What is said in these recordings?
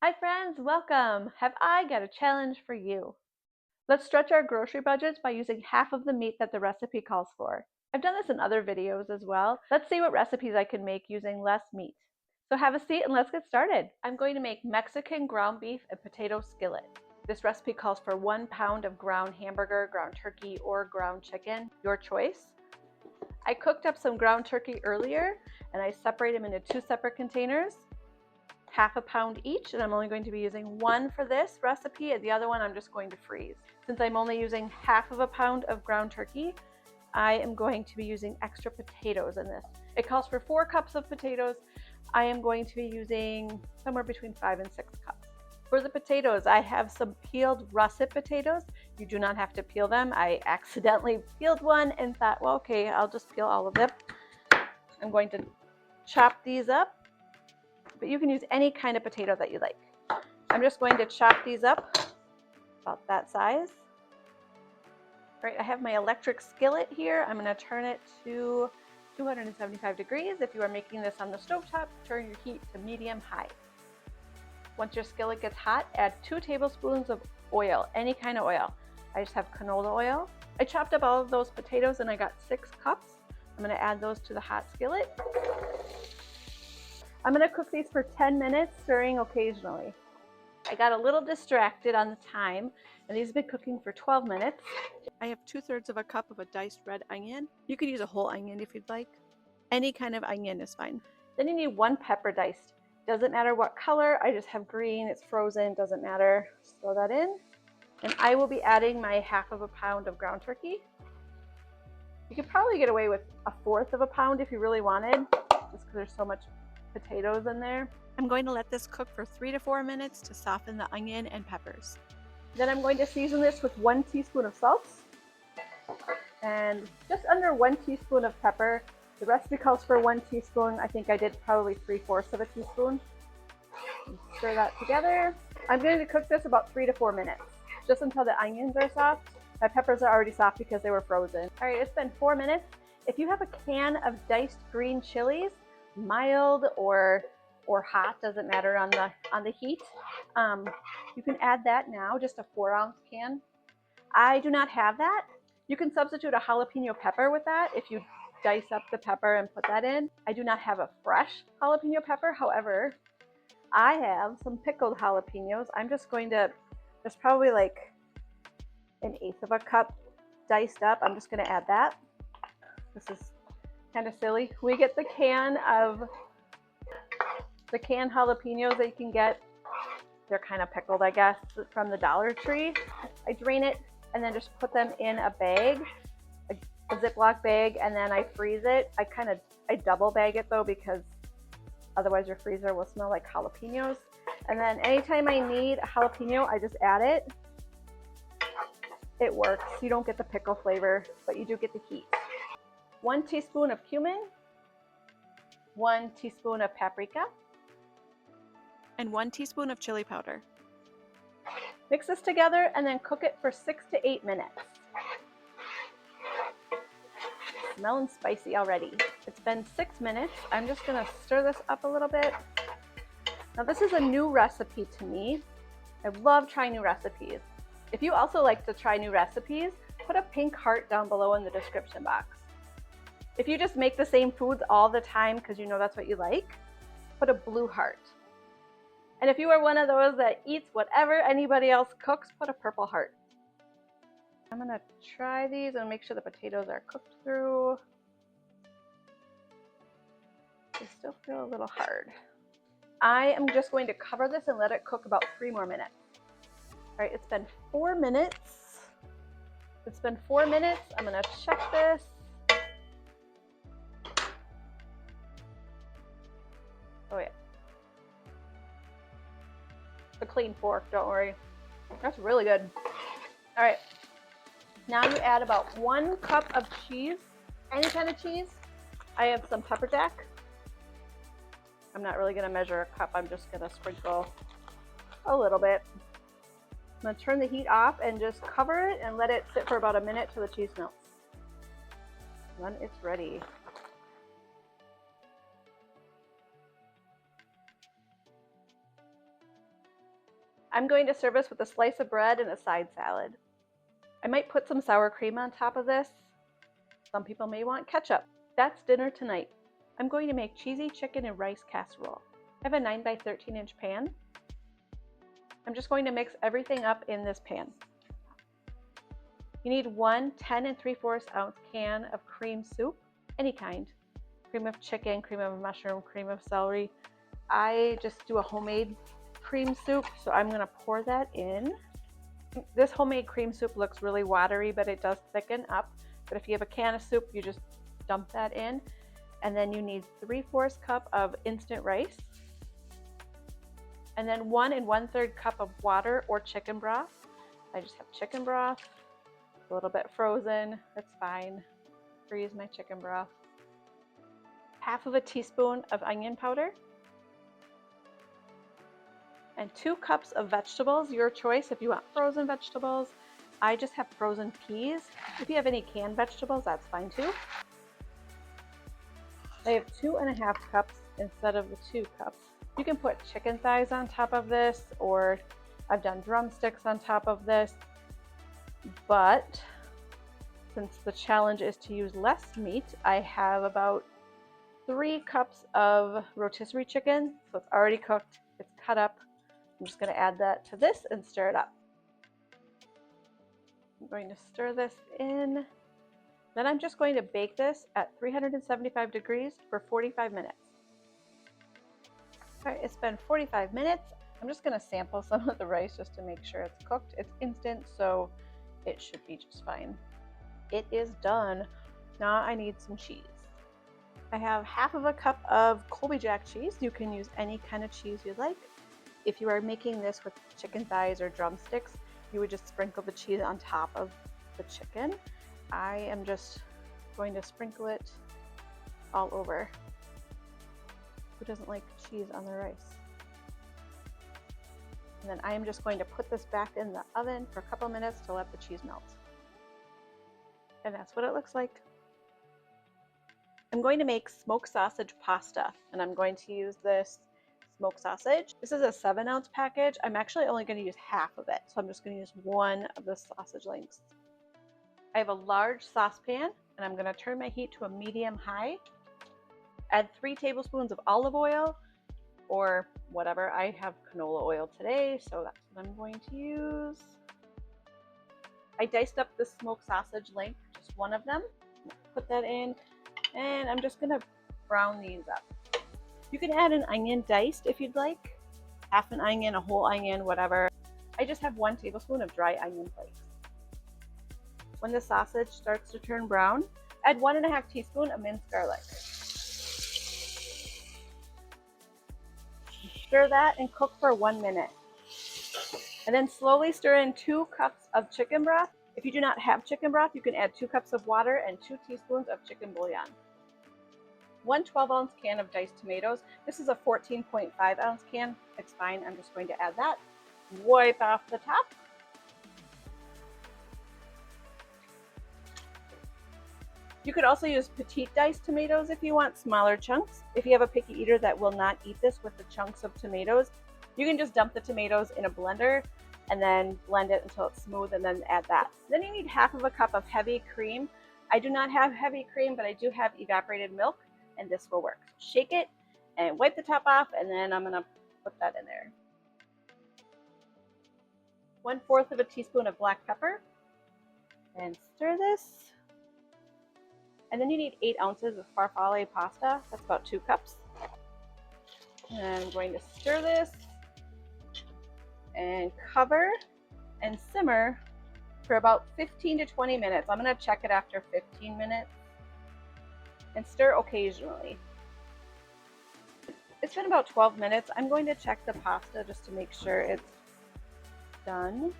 Hi friends, welcome! Have I got a challenge for you? Let's stretch our grocery budgets by using half of the meat that the recipe calls for. I've done this in other videos as well. Let's see what recipes I can make using less meat. So have a seat and let's get started. I'm going to make Mexican ground beef and potato skillet. This recipe calls for 1 pound of ground hamburger, ground turkey, or ground chicken, your choice. I cooked up some ground turkey earlier and I separated them into 2 separate containers. Half a pound each, and I'm only going to be using one for this recipe, and the other one I'm just going to freeze. Since I'm only using half of a pound of ground turkey, I am going to be using extra potatoes in this. It calls for 4 cups of potatoes. I am going to be using somewhere between 5 and 6 cups. For the potatoes, I have some peeled russet potatoes. You do not have to peel them. I accidentally peeled one and thought, well, okay, I'll just peel all of them. I'm going to chop these up, but you can use any kind of potato that you like. I'm just going to chop these up about that size. All right, I have my electric skillet here. I'm going to turn it to 275 degrees. If you are making this on the stovetop, turn your heat to medium-high. Once your skillet gets hot, add 2 tablespoons of oil, any kind of oil. I just have canola oil. I chopped up all of those potatoes and I got 6 cups. I'm going to add those to the hot skillet. I'm going to cook these for 10 minutes, stirring occasionally. I got a little distracted on the time, and these have been cooking for 12 minutes. I have 2/3 of a cup of a diced red onion. You could use a whole onion if you'd like. Any kind of onion is fine. Then you need 1 pepper diced. Doesn't matter what color, I just have green, it's frozen, doesn't matter. Just throw that in. And I will be adding my half of a pound of ground turkey. You could probably get away with 1/4 of a pound if you really wanted, just because there's so much potatoes in there. I'm going to let this cook for 3 to 4 minutes to soften the onion and peppers. Then I'm going to season this with 1 teaspoon of salt and just under 1 teaspoon of pepper. The recipe calls for 1 teaspoon. I think I did probably 3/4 of a teaspoon. Stir that together. I'm going to cook this about 3 to 4 minutes, just until the onions are soft. My peppers are already soft because they were frozen. All right, it's been 4 minutes. If you have a can of diced green chilies, mild or hot, doesn't matter on the heat, you can add that now, just a 4-ounce can. I do not have that. You can substitute a jalapeno pepper with that if you dice up the pepper and put that in. I do not have a fresh jalapeno pepper. However, I have some pickled jalapenos. I'm just going to, there's probably like 1/8 of a cup diced up. I'm just going to add that. This is kind of silly. We get the canned jalapenos that you can get. They're kind of pickled, I guess, from the Dollar Tree. I drain it and then just put them in a bag, a Ziploc bag, and then I freeze it. I double bag it though, because otherwise your freezer will smell like jalapenos. And then anytime I need a jalapeno, I just add it. It works. You don't get the pickle flavor, but you do get the heat. 1 teaspoon of cumin, 1 teaspoon of paprika, and 1 teaspoon of chili powder. Mix this together and then cook it for 6 to 8 minutes. Smelling spicy already. It's been 6 minutes. I'm just going to stir this up a little bit. Now this is a new recipe to me. I love trying new recipes. If you also like to try new recipes, put a pink heart down below in the description box. If you just make the same foods all the time because you know that's what you like, put a blue heart. And if you are one of those that eats whatever anybody else cooks, put a purple heart. I'm going to try these and make sure the potatoes are cooked through. They still feel a little hard. I am just going to cover this and let it cook about 3 more minutes. All right, it's been 4 minutes. It's been 4 minutes. I'm going to check this. Oh yeah. It's a clean fork, don't worry. That's really good. All right. Now you add about 1 cup of cheese, any kind of cheese. I have some pepper jack. I'm not really going to measure a cup. I'm just going to sprinkle a little bit. I'm going to turn the heat off and just cover it and let it sit for about a minute till the cheese melts. When it's ready. I'm going to serve this with a slice of bread and a side salad. I might put some sour cream on top of this. Some people may want ketchup. That's dinner tonight. I'm going to make cheesy chicken and rice casserole. I have a 9 by 13 inch pan. I'm just going to mix everything up in this pan. You need one 10 3/4 ounce can of cream soup, any kind. Cream of chicken, cream of mushroom, cream of celery. I just do a homemade cream soup, so I'm going to pour that in. This homemade cream soup looks really watery, but it does thicken up. But if you have a can of soup, you just dump that in. And then you need 3/4 cup of instant rice. And then 1 1/3 cup of water or chicken broth. I just have chicken broth, a little bit frozen, that's fine. Freeze my chicken broth. 1/2 teaspoon of onion powder. And 2 cups of vegetables, your choice if you want frozen vegetables. I just have frozen peas. If you have any canned vegetables, that's fine too. I have 2 1/2 cups instead of the 2 cups. You can put chicken thighs on top of this, or I've done drumsticks on top of this. But since the challenge is to use less meat, I have about 3 cups of rotisserie chicken. So it's already cooked, it's cut up. I'm just going to add that to this and stir it up. I'm going to stir this in. Then I'm just going to bake this at 375 degrees for 45 minutes. All right, it's been 45 minutes. I'm just going to sample some of the rice just to make sure it's cooked. It's instant, so it should be just fine. It is done. Now I need some cheese. I have 1/2 cup of Colby Jack cheese. You can use any kind of cheese you like. If you are making this with chicken thighs or drumsticks, you would just sprinkle the cheese on top of the chicken. I am just going to sprinkle it all over. Who doesn't like cheese on their rice? And then I am just going to put this back in the oven for a couple minutes to let the cheese melt. And that's what it looks like. I'm going to make smoked sausage pasta, and I'm going to use this smoked sausage. This is a 7-ounce package. I'm actually only going to use 1/2 of it, so I'm just going to use 1 of the sausage links. I have a large saucepan, and I'm going to turn my heat to a medium-high. Add 3 tablespoons of olive oil, or whatever. I have canola oil today, so that's what I'm going to use. I diced up the smoked sausage link, just 1 of them. Put that in, and I'm just going to brown these up. You can add an onion diced if you'd like. 1/2 an onion, a whole onion, whatever. I just have 1 tablespoon of dry onion flakes. When the sausage starts to turn brown, add 1 1/2 teaspoon of minced garlic. Stir that and cook for 1 minute. And then slowly stir in 2 cups of chicken broth. If you do not have chicken broth, you can add 2 cups of water and 2 teaspoons of chicken bouillon. 1 12-ounce can of diced tomatoes. This is a 14.5-ounce can. It's fine. I'm just going to add that. Wipe off the top. You could also use petite diced tomatoes if you want smaller chunks. If you have a picky eater that will not eat this with the chunks of tomatoes, you can just dump the tomatoes in a blender and then blend it until it's smooth and then add that. Then you need 1/2 cup of heavy cream. I do not have heavy cream, but I do have evaporated milk, and this will work. Shake it and wipe the top off, and then I'm gonna put that in there. 1/4 teaspoon of black pepper, and stir this. And then you need 8 ounces of farfalle pasta. That's about 2 cups. And I'm going to stir this and cover and simmer for about 15 to 20 minutes. I'm going to check it after 15 minutes and stir occasionally. It's been about 12 minutes. I'm going to check the pasta just to make sure it's done.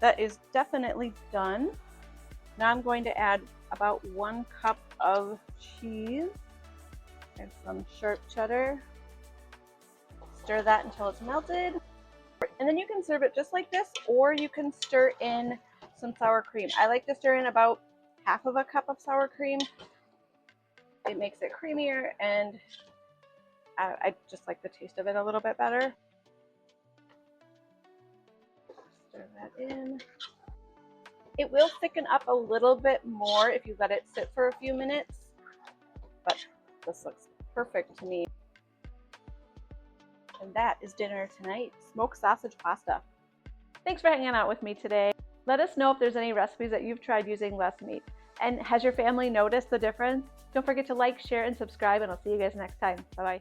That is definitely done. Now I'm going to add about 1 cup of cheese and some sharp cheddar. Stir that until it's melted. And then you can serve it just like this, or you can stir in some sour cream. I like to stir in about 1/2 cup of sour cream. It makes it creamier, and I just like the taste of it a little bit better. Stir that in. It will thicken up a little bit more if you let it sit for a few minutes, but this looks perfect to me. And that is dinner tonight, smoked sausage pasta. Thanks for hanging out with me today. Let us know if there's any recipes that you've tried using less meat. And has your family noticed the difference? Don't forget to like, share, and subscribe, and I'll see you guys next time. Bye-bye.